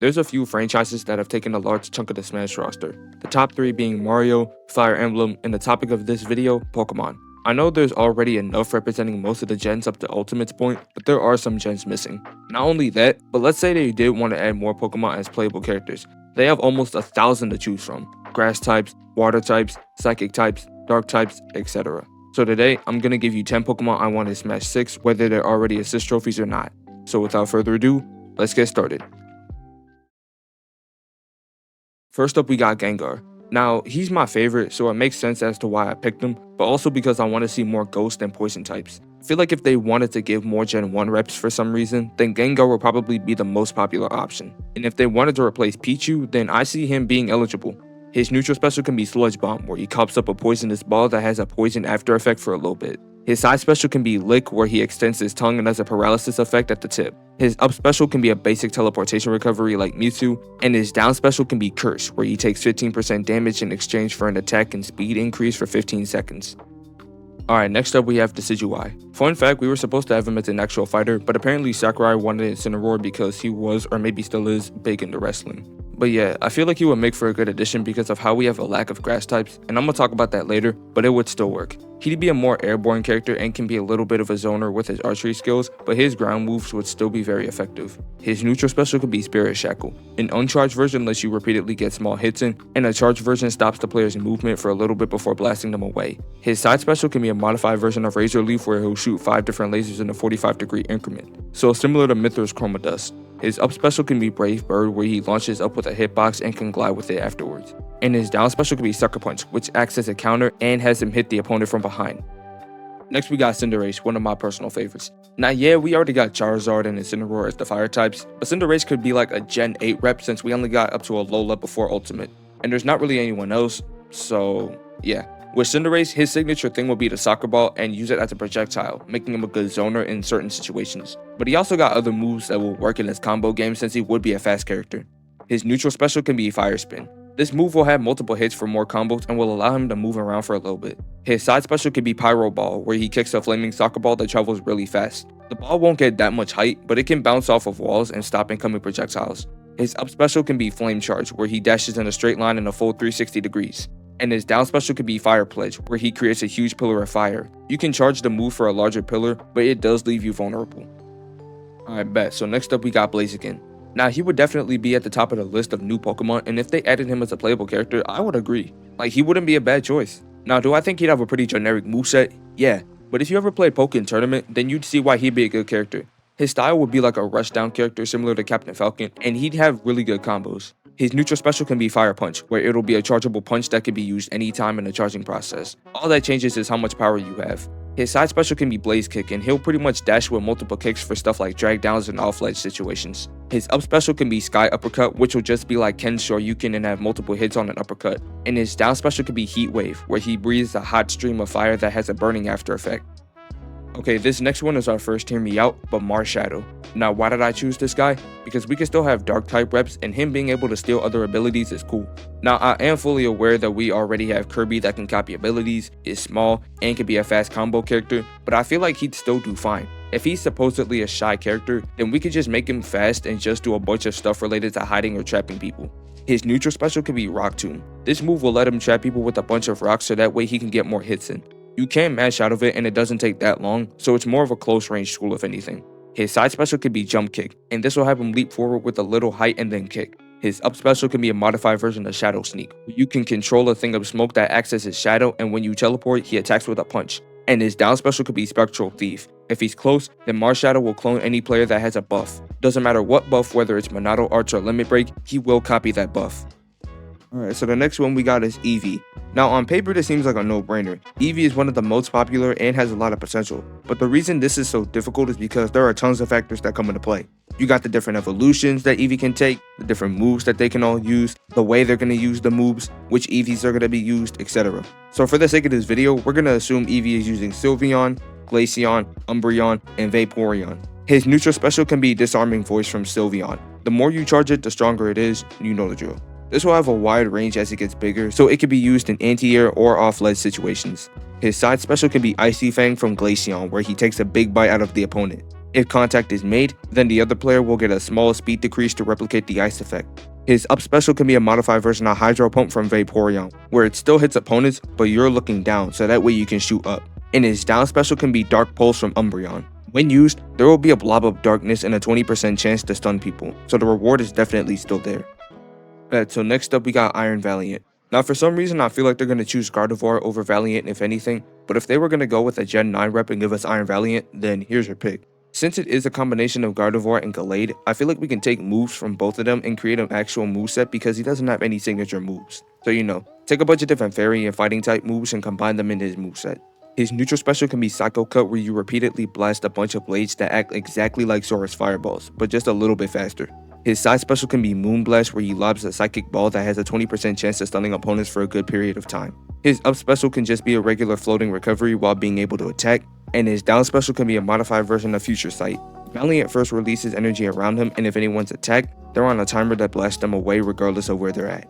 There's a few franchises that have taken a large chunk of the Smash roster, the top 3 being Mario, Fire Emblem, and the topic of this video, Pokemon. I know there's already enough representing most of the gens up to Ultimate's point, but there are some gens missing. Not only that, but let's say they did want to add more Pokemon as playable characters. They have almost 1,000 to choose from. Grass types, water types, psychic types, dark types, etc. So today, I'm going to give you 10 Pokemon I want in Smash 6, whether they're already assist trophies or not. So without further ado, let's get started. First up, we got Gengar. Now, he's my favorite, so it makes sense as to why I picked him, but also because I want to see more ghost and poison types. I feel like if they wanted to give more Gen 1 reps for some reason, then Gengar will probably be the most popular option. And if they wanted to replace Pichu, then I see him being eligible. His neutral special can be Sludge Bomb, where he coughs up a poisonous ball that has a poison after effect for a little bit. His side special can be Lick, where he extends his tongue and has a paralysis effect at the tip. His up special can be a basic teleportation recovery like Mewtwo, and his down special can be Curse, where he takes 15% damage in exchange for an attack and speed increase for 15 seconds. Alright, next up we have Decidueye. Fun fact, we were supposed to have him as an actual fighter, but apparently Sakurai wanted Incineroar because he was, or maybe still is, big into wrestling. But yeah, I feel like he would make for a good addition because of how we have a lack of grass types, and I'm gonna talk about that later, but it would still work. He'd be a more airborne character and can be a little bit of a zoner with his archery skills, but his ground moves would still be very effective. His neutral special could be Spirit Shackle. An uncharged version lets you repeatedly get small hits in, and a charged version stops the player's movement for a little bit before blasting them away. His side special can be a modified version of Razor Leaf where he'll shoot 5 different lasers in a 45-degree increment, so similar to Mithra's Chroma Dust. His up special can be Brave Bird, where he launches up with a hitbox and can glide with it afterwards. And his down special can be Sucker Punch, which acts as a counter and has him hit the opponent from behind. Next we got Cinderace, one of my personal favorites. Now yeah, we already got Charizard and Incineroar as the fire types, but Cinderace could be like a Gen 8 rep since we only got up to Alola before Ultimate. And there's not really anyone else, so yeah. With Cinderace, his signature thing will be the soccer ball and use it as a projectile, making him a good zoner in certain situations. But he also got other moves that will work in his combo game since he would be a fast character. His neutral special can be Fire Spin. This move will have multiple hits for more combos and will allow him to move around for a little bit. His side special can be Pyro Ball, where he kicks a flaming soccer ball that travels really fast. The ball won't get that much height, but it can bounce off of walls and stop incoming projectiles. His up special can be Flame Charge, where he dashes in a straight line in a full 360 degrees. And his down special could be Fire Pledge, where he creates a huge pillar of fire. You can charge the move for a larger pillar, but it does leave you vulnerable. Alright, bet. So next up we got Blaziken. Now he would definitely be at the top of the list of new Pokemon, and if they added him as a playable character, I would agree. Like, he wouldn't be a bad choice. Now, do I think he'd have a pretty generic moveset? Yeah, but if you ever played Pokken Tournament, then you'd see why he'd be a good character. His style would be like a rushdown character similar to Captain Falcon, and he'd have really good combos. His neutral special can be Fire Punch, where it'll be a chargeable punch that can be used anytime in the charging process. All that changes is how much power you have. His side special can be Blaze Kick, and he'll pretty much dash with multiple kicks for stuff like drag downs and off-ledge situations. His up special can be Sky Uppercut, which will just be like Ken's Shoryuken and have multiple hits on an uppercut. And his down special can be Heat Wave, where he breathes a hot stream of fire that has a burning after effect. Okay, this next one is our first Hear Me Out, but Marshadow. Now, why did I choose this guy? Because we can still have dark type reps, and him being able to steal other abilities is cool. Now, I am fully aware that we already have Kirby that can copy abilities, is small, and can be a fast combo character, but I feel like he'd still do fine. If he's supposedly a shy character, then we could just make him fast and just do a bunch of stuff related to hiding or trapping people. His neutral special can be Rock Tomb. This move will let him trap people with a bunch of rocks so that way he can get more hits in. You can mash out of it and it doesn't take that long, so it's more of a close range tool if anything. His side special could be Jump Kick, and this will have him leap forward with a little height and then kick. His up special can be a modified version of Shadow Sneak. You can control a thing of smoke that acts as his shadow, and when you teleport, he attacks with a punch. And his down special could be Spectral Thief. If he's close, then Marshadow will clone any player that has a buff. Doesn't matter what buff, whether it's Monado, Arch, or Limit Break, he will copy that buff. Alright, so the next one we got is Eevee. Now on paper this seems like a no-brainer. Eevee is one of the most popular and has a lot of potential, but the reason this is so difficult is because there are tons of factors that come into play. You got the different evolutions that Eevee can take, the different moves that they can all use, the way they're going to use the moves, which Eevees are going to be used, etc. So for the sake of this video, we're going to assume Eevee is using Sylveon, Glaceon, Umbreon, and Vaporeon. His neutral special can be Disarming Voice from Sylveon. The more you charge it, the stronger it is, you know the drill. This will have a wide range as it gets bigger, so it can be used in anti-air or off-ledge situations. His side special can be Icy Fang from Glaceon, where he takes a big bite out of the opponent. If contact is made, then the other player will get a small speed decrease to replicate the ice effect. His up special can be a modified version of Hydro Pump from Vaporeon, where it still hits opponents, but you're looking down, so that way you can shoot up. And his down special can be Dark Pulse from Umbreon. When used, there will be a blob of darkness and a 20% chance to stun people, so the reward is definitely still there. Alright, so next up we got Iron Valiant. Now for some reason I feel like they're going to choose Gardevoir over Valiant if anything, but if they were going to go with a Gen 9 rep and give us Iron Valiant, then here's your pick. Since it is a combination of Gardevoir and Gallade, I feel like we can take moves from both of them and create an actual moveset because he doesn't have any signature moves. So take a bunch of different fairy and fighting type moves and combine them in his moveset. His neutral special can be Psycho Cut, where you repeatedly blast a bunch of blades that act exactly like Zora's fireballs, but just a little bit faster. His side special can be Moon Blast, where he lobs a psychic ball that has a 20% chance of stunning opponents for a good period of time. His up special can just be a regular floating recovery while being able to attack, and his down special can be a modified version of Future Sight. Valiant first releases energy around him, and if anyone's attacked, they're on a timer that blasts them away regardless of where they're at.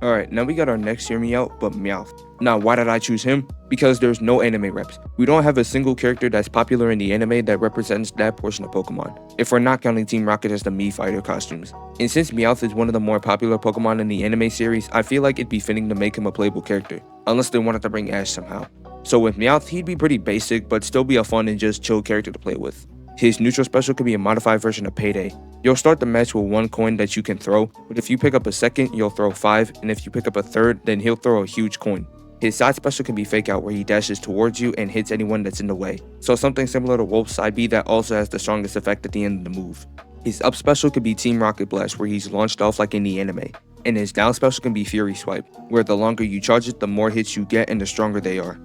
Alright, now we got our next Hear Me Out, but Meowth. Now, why did I choose him? Because there's no anime reps. We don't have a single character that's popular in the anime that represents that portion of Pokemon, if we're not counting Team Rocket as the Mii Fighter costumes. And since Meowth is one of the more popular Pokemon in the anime series, I feel like it'd be fitting to make him a playable character, unless they wanted to bring Ash somehow. So with Meowth, he'd be pretty basic, but still be a fun and just chill character to play with. His neutral special could be a modified version of Payday. You'll start the match with 1 coin that you can throw, but if you pick up a second, you'll throw 5, and if you pick up a third, then he'll throw a huge coin. His side special can be Fake Out, where he dashes towards you and hits anyone that's in the way, so something similar to Wolf's Side B that also has the strongest effect at the end of the move. His up special could be Team Rocket Blast, where he's launched off like in the anime, and his down special can be Fury Swipe, where the longer you charge it, the more hits you get and the stronger they are.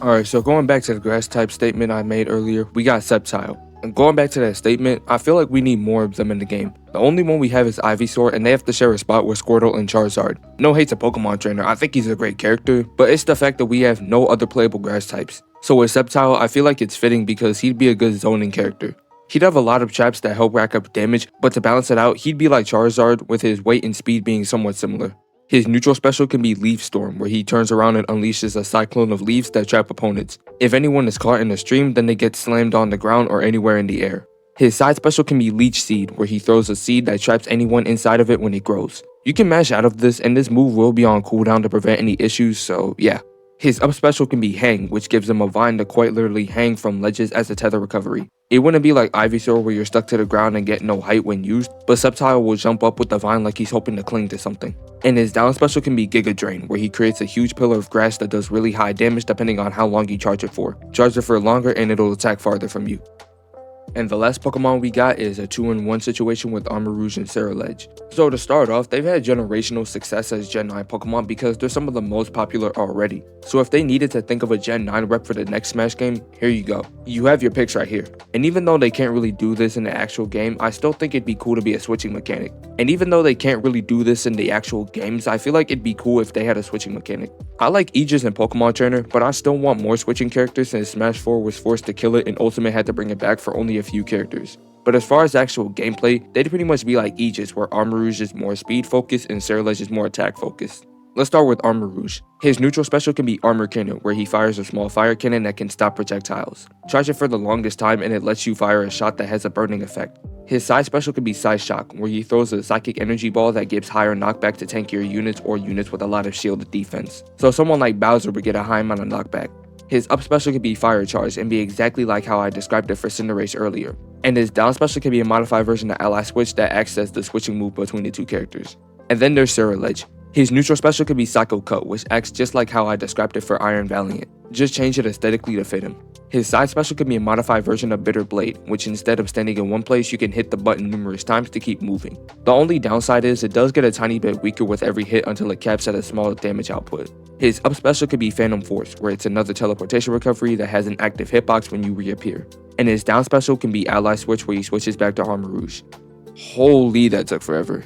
Alright, so going back to the grass type statement I made earlier, we got Sceptile. And going back to that statement, I feel like we need more of them in the game. The only one we have is Ivysaur, and they have to share a spot with Squirtle and Charizard. No hate to Pokemon Trainer, I think he's a great character, but it's the fact that we have no other playable grass types. So with Sceptile, I feel like it's fitting because he'd be a good zoning character. He'd have a lot of traps that help rack up damage, but to balance it out, he'd be like Charizard with his weight and speed being somewhat similar. His neutral special can be Leaf Storm, where he turns around and unleashes a cyclone of leaves that trap opponents. If anyone is caught in a stream, then they get slammed on the ground or anywhere in the air. His side special can be Leech Seed, where he throws a seed that traps anyone inside of it when it grows. You can mash out of this, and this move will be on cooldown to prevent any issues, so yeah. His up special can be Hang, which gives him a vine to quite literally hang from ledges as a tether recovery. It wouldn't be like Ivysaur where you're stuck to the ground and get no height when used, but Sceptile will jump up with the vine like he's hoping to cling to something. And his down special can be Giga Drain, where he creates a huge pillar of grass that does really high damage depending on how long you charge it for. Charge it for longer and it'll attack farther from you. And the last Pokemon we got is a 2-in-1 situation with Armarouge and Ceruledge. So to start off, they've had generational success as Gen 9 Pokemon because they're some of the most popular already. So if they needed to think of a Gen 9 rep for the next Smash game, here you go. You have your picks right here. And even though they can't really do this in the actual game, I still think it'd be cool to be a switching mechanic. And even though they can't really do this in the actual games, I feel like it'd be cool if they had a switching mechanic. I like Aegis and Pokemon Trainer, but I still want more switching characters since Smash 4 was forced to kill it and Ultimate had to bring it back for only a few characters. But as far as actual gameplay, they'd pretty much be like Aegis, where Armarouge is more speed focused and Ceruledge is more attack focused. Let's start with Armarouge. His neutral special can be Armor Cannon, where he fires a small fire cannon that can stop projectiles. Charge it for the longest time and it lets you fire a shot that has a burning effect. His side special can be Side Shock, where he throws a psychic energy ball that gives higher knockback to tankier units or units with a lot of shielded defense. So someone like Bowser would get a high amount of knockback. His up special can be Fire Charge and be exactly like how I described it for Cinderace earlier. And his down special can be a modified version of Ally Switch that acts as the switching move between the two characters. And then there's Ceruledge. His neutral special can be Psycho Cut, which acts just like how I described it for Iron Valiant. Just change it aesthetically to fit him. His side special can be a modified version of Bitter Blade, which instead of standing in one place, you can hit the button numerous times to keep moving. The only downside is it does get a tiny bit weaker with every hit until it caps at a small damage output. His up special could be Phantom Force, where it's another teleportation recovery that has an active hitbox when you reappear. And his down special can be Ally Switch, where he switches back to Armarouge. Holy, that took forever.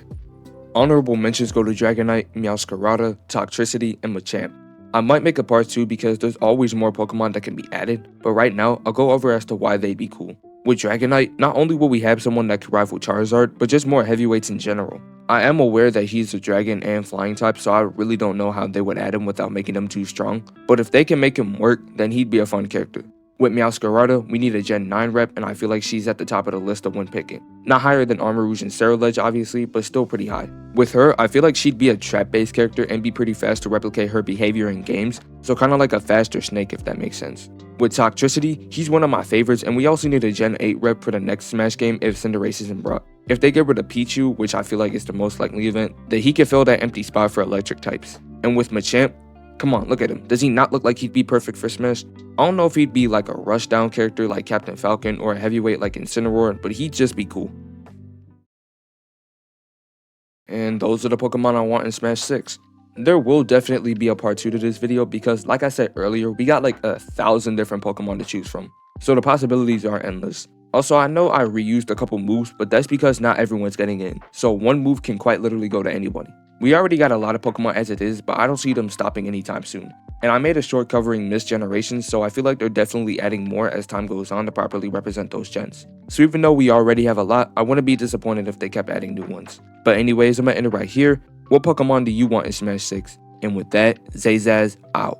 Honorable mentions go to Dragonite, Meowscarada, Toxtricity, and Machamp. I might make a part 2 because there's always more Pokemon that can be added, but right now, I'll go over as to why they'd be cool. With Dragonite, not only will we have someone that could rival Charizard, but just more heavyweights in general. I am aware that he's a dragon and flying type, so I really don't know how they would add him without making him too strong, but if they can make him work, then he'd be a fun character. With Meowth, we need a Gen 9 rep, and I feel like she's at the top of the list of when picking. Not higher than Armarouge and Ceruledge obviously, but still pretty high. With her, I feel like she'd be a trap-based character and be pretty fast to replicate her behavior in games, so kinda like a faster snake if that makes sense. With Toxtricity, he's one of my favorites, and we also need a Gen 8 rep for the next Smash game if Cinderace isn't brought. If they get rid of Pichu, which I feel like is the most likely event, then he can fill that empty spot for electric types. And with Machamp, come on, look at him. Does he not look like he'd be perfect for Smash? I don't know if he'd be like a rushdown character like Captain Falcon or a heavyweight like Incineroar, but he'd just be cool. And those are the Pokemon I want in Smash 6. There will definitely be a part 2 to this video because, like I said earlier, we got like 1,000 different Pokemon to choose from. So the possibilities are endless. Also, I know I reused a couple moves, but that's because not everyone's getting in. So one move can quite literally go to anybody. We already got a lot of Pokemon as it is, but I don't see them stopping anytime soon. And I made a short covering missed generations, so I feel like they're definitely adding more as time goes on to properly represent those gens. So even though we already have a lot, I wouldn't be disappointed if they kept adding new ones. But anyways, I'm gonna end it right here. What Pokemon do you want in Smash 6? And with that, Zazaz out.